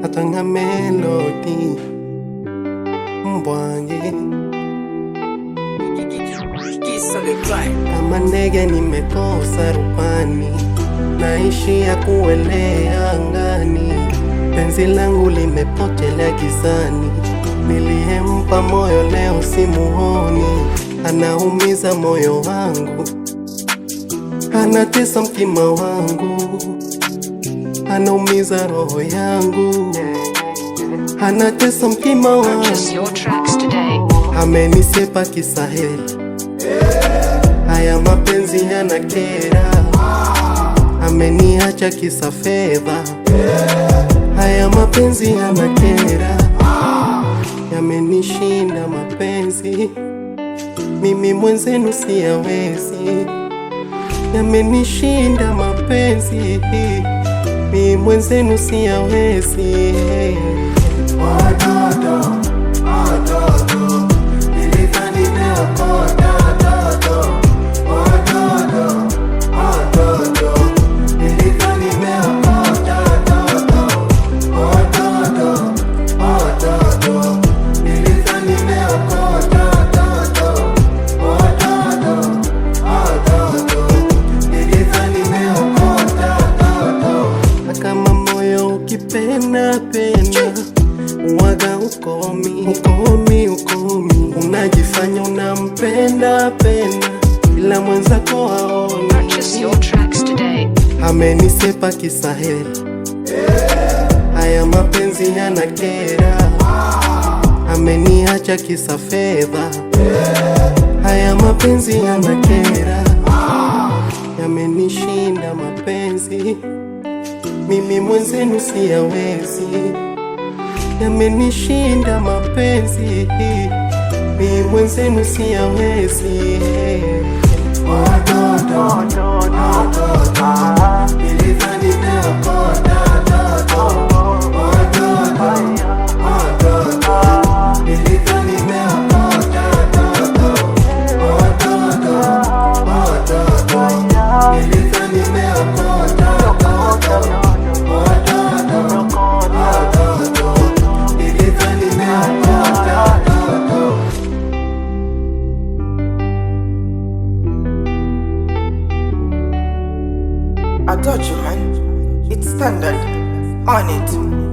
Atanga melody mbwange kama ndege nimekosa rubani, naishia kuelea angani. Penzi langu limepotelea gizani, niliyempa moyo leo simuoni. Anaumiza moyo wangu, anatesa mtima wangu, anaumiza roho yangu, anatesa mtima wangu. Amenisepa kisaheli, haya mapenzi yanakera. Ameniacha kisa fedha, haya mapenzi yanakera. Yamenishinda mapenzi, mimi mwenzenu siyawezi. Yamenishinda mapenzi, mimi mwenzenu siyawezi. Pena waga ukomi, unajifanya unampenda penda, ila mwenzako haoni. Amenisepa kisaheli, haya mapenzi yanakera. Ameniacha kisa fedha, haya mapenzi yanakera. Yamenishinda mapenzi, mimi mwenzenu siyawezi. Yamenishinda mapenzi, mimi mwenzenu siyawezi. I told you, man, it's standard on it.